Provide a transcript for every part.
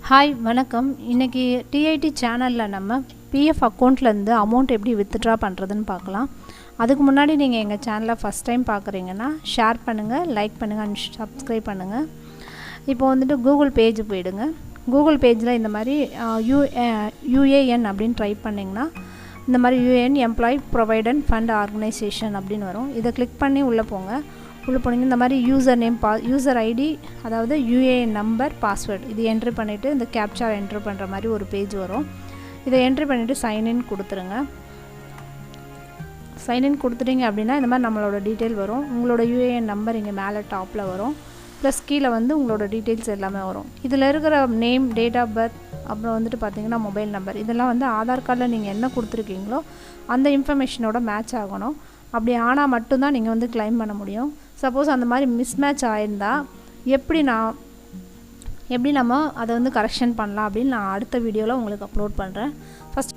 Hi வணக்கம். இன்றைக்கி DID சேனலில் நம்ம பிஎஃப் அக்கௌண்ட்லேருந்து அமௌண்ட் எப்படி வித்ட்ரா பண்ணுறதுன்னு பார்க்கலாம். அதுக்கு முன்னாடி நீங்கள் எங்கள் சேனலை ஃபஸ்ட் டைம் பார்க்குறீங்கன்னா ஷேர் பண்ணுங்கள், லைக் பண்ணுங்கள் அண்ட் சப்ஸ்கிரைப் பண்ணுங்கள். இப்போ வந்துட்டு கூகுள் பேஜ் போயிடுங்க. கூகுள் பேஜில் இந்த மாதிரி யூஏஎன் அப்படின்னு டைப் பண்ணிங்கன்னா இந்த மாதிரி யூஏஎன் எம்ப்ளாயி ப்ரொவைடன்ட் ஃபண்ட் ஆர்கனைசேஷன் அப்படின்னு வரும். இதை கிளிக் பண்ணி உள்ளே போங்க. உள்ளே போனீங்க இந்த மாதிரி யூசர் நேம் யூசர் ஐடி, அதாவது யூஏஎன் நம்பர், பாஸ்வேர்டு இது என்ட்ரி பண்ணிவிட்டு இந்த கேப்சா என்ட்ரி பண்ணுற மாதிரி ஒரு பேஜ் வரும். இதை என்ட்ரி பண்ணிவிட்டு சைன்இன் கொடுத்துருங்க. சைன்இன் கொடுத்துட்டீங்க அப்படின்னா இந்த மாதிரி நம்மளோட டீட்டெயில் வரும். உங்களோட யூஏஎன் நம்பர் இங்கே மேலே டாப்பில் வரும். ப்ளஸ் கீழே வந்து உங்களோட டீட்டெயில்ஸ் எல்லாமே வரும். இதில் இருக்கிற நேம், டேட் ஆஃப் பர்த், அப்புறம் வந்துட்டு பார்த்தீங்கன்னா மொபைல் நம்பர், இதெல்லாம் வந்து ஆதார் கார்டில் நீங்கள் என்ன கொடுத்துருக்கீங்களோ அந்த இன்ஃபர்மேஷனோட மேட்ச் ஆகணும். அப்படி ஆனால் மட்டும்தான் நீங்கள் வந்து கிளைம் பண்ண முடியும். சப்போஸ் அந்த மாதிரி மிஸ்மேட்ச் ஆயிருந்தால் எப்படி நம்ம அதை வந்து கரெக்ஷன் பண்ணலாம் அப்படின்னு நான் அடுத்த வீடியோவில் உங்களுக்கு அப்லோட் பண்ணுறேன். ஃபஸ்ட்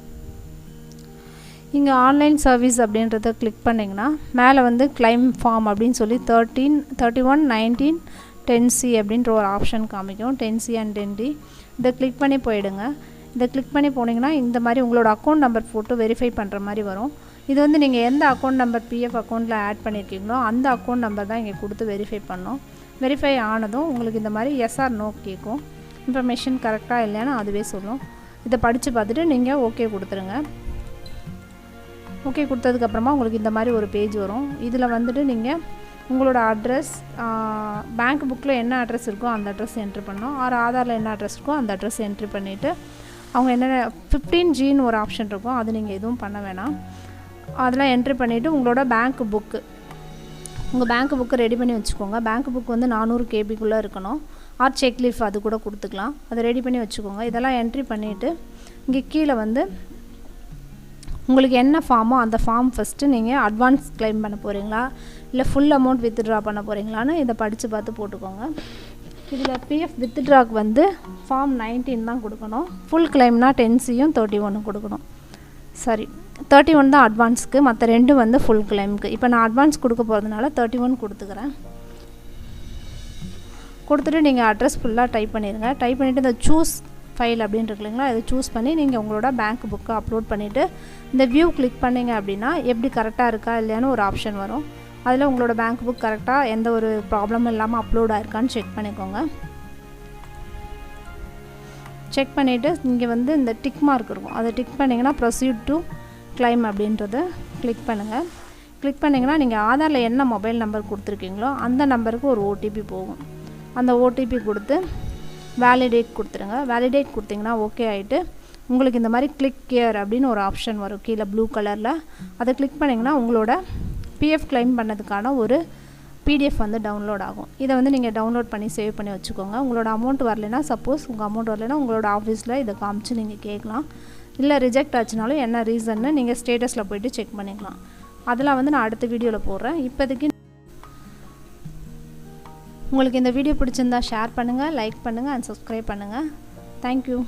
இங்கே ஆன்லைன் சர்வீஸ் அப்படின்றத கிளிக் பண்ணிங்கன்னா மேலே வந்து கிளைம் ஃபார்ம் அப்படின்னு சொல்லி 31, 19, 10C அப்படின்ற ஒரு ஆப்ஷன் காமிக்கும். 10C அண்ட் 10D இதை கிளிக் பண்ணி போயிடுங்க. இதை கிளிக் பண்ணி போனீங்கன்னா இந்த மாதிரி உங்களோட அக்கௌண்ட் நம்பர் போட்டு வெரிஃபை பண்ணுற மாதிரி வரும். இது வந்து நீங்கள் எந்த அக்கௌண்ட் நம்பர் பிஎஃப் அக்கௌண்ட்டில் ஆட் பண்ணியிருக்கீங்களோ அந்த அக்கௌண்ட் நம்பர் தான் இங்கே கொடுத்து வெரிஃபை பண்ணோம். வெரிஃபை ஆனதும் உங்களுக்கு இந்த மாதிரி எஸ் ஆர் நோ கேட்கும். இன்ஃபர்மேஷன் கரெக்டாக இல்லைன்னு அதுவே சொல்லும். இதை படித்து பார்த்துட்டு நீங்கள் ஓகே கொடுத்துருங்க. ஓகே கொடுத்ததுக்கப்புறமா உங்களுக்கு இந்த மாதிரி ஒரு பேஜ் வரும். இதில் வந்துட்டு நீங்கள் உங்களோட அட்ரஸ், பேங்க் புக்கில் என்ன அட்ரஸ் இருக்கோ அந்த அட்ரஸ் என்ட்ரி பண்ணணும். ஆதாரில் என்ன அட்ரஸ் இருக்கோ அந்த அட்ரஸ் என்ட்ரி பண்ணிவிட்டு அவங்க என்னென்ன 15Gன்னு ஒரு ஆப்ஷன் இருக்கும், அது நீங்கள் எதுவும் பண்ண வேணாம். அதெல்லாம் என்ட்ரி பண்ணிவிட்டு உங்களோட பேங்க் புக்கு, உங்கள் பேங்க் புக்கு ரெடி பண்ணி வச்சுக்கோங்க. பேங்க் புக் வந்து 400 KBக்குள்ளே இருக்கணும். ஆர் செக்லீஃப் அது கூட கொடுத்துக்கலாம். அதை ரெடி பண்ணி வச்சுக்கோங்க. இதெல்லாம் என்ட்ரி பண்ணிவிட்டு இங்கே கீழே வந்து உங்களுக்கு என்ன ஃபார்மோ அந்த ஃபார்ம் ஃபஸ்ட்டு நீங்கள் அட்வான்ஸ் கிளைம் பண்ண போகிறீங்களா இல்லை ஃபுல் அமௌண்ட் வித்ட்ரா பண்ண போகிறீங்களான்னு இதை படித்து பார்த்து போட்டுக்கோங்க. இதில் பிஎஃப் வித்ட்ராக்கு வந்து ஃபார்ம் 19 தான் கொடுக்கணும். ஃபுல் கிளைம்னா 10Cயும் 31 கொடுக்கணும். சரி, 31 தான் அட்வான்ஸுக்கு, மற்ற ரெண்டும் வந்து ஃபுல் கிளைமுக்கு. இப்போ நான் அட்வான்ஸ் கொடுக்க போகிறதுனால 31 கொடுத்துக்கிறேன். கொடுத்துட்டு நீங்கள் அட்ரஸ் ஃபுல்லாக டைப் பண்ணிடுங்க. டைப் பண்ணிவிட்டு இந்த சூஸ் ஃபைல் அப்படின்னு இருக்கு இல்லைங்களா, இதை சூஸ் பண்ணி நீங்கள் உங்களோட பேங்க் புக்கை அப்லோட் பண்ணிவிட்டு இந்த வியூ கிளிக் பண்ணிங்க அப்படின்னா எப்படி கரெக்டாக இருக்கா இல்லையான்னு ஒரு ஆப்ஷன் வரும். அதில் உங்களோட பேங்க் புக் கரெக்டாக எந்த ஒரு ப்ராப்ளமும் இல்லாமல் அப்லோட் ஆயிருக்கான்னு செக் பண்ணிக்கோங்க. செக் பண்ணிவிட்டு இங்கே வந்து இந்த டிக் மார்க் இருக்கும், அதை டிக் பண்ணிங்கன்னா ப்ரொசீட் டு கிளைம் அப்படின்றத கிளிக் பண்ணுங்கள். கிளிக் பண்ணிங்கன்னா நீங்கள் ஆதாரில் என்ன மொபைல் நம்பர் கொடுத்துருக்கீங்களோ அந்த நம்பருக்கு ஒரு ஓடிபி போகும். அந்த ஓடிபி கொடுத்து வேலிடேட் கொடுத்துருங்க. வேலிடேட் கொடுத்திங்கன்னா ஓகே ஆகிட்டு உங்களுக்கு இந்த மாதிரி கிளிக் கியர் அப்படின்னு ஒரு ஆப்ஷன் வரும் கீழே ப்ளூ கலரில். அதை கிளிக் பண்ணிங்கன்னா உங்களோட பிஎஃப் கிளைம் பண்ணதுக்கான ஒரு பிடிஎஃப் வந்து டவுன்லோட் ஆகும். இதை வந்து நீங்கள் டவுன்லோட் பண்ணி சேவ் பண்ணி வச்சுக்கோங்க. உங்களோட அமௌண்ட் வரலைன்னா, சப்போஸ் உங்கள் அமௌண்ட் வரலைன்னா உங்களோட ஆஃபீஸில் இதை காமிச்சு நீங்கள் கேட்கலாம். இல்லை ரிஜெக்ட் ஆச்சுனாலும் என்ன ரீசன்னு நீங்கள் ஸ்டேட்டஸில் போய்ட்டு செக் பண்ணிக்கலாம். அதெல்லாம் வந்து நான் அடுத்த வீடியோவில் போடுறேன். இப்போதைக்கு உங்களுக்கு இந்த வீடியோ பிடிச்சிருந்தா ஷேர் பண்ணுங்கள், லைக் பண்ணுங்கள் அண்ட் சப்ஸ்கிரைப் பண்ணுங்கள். தேங்க்யூ.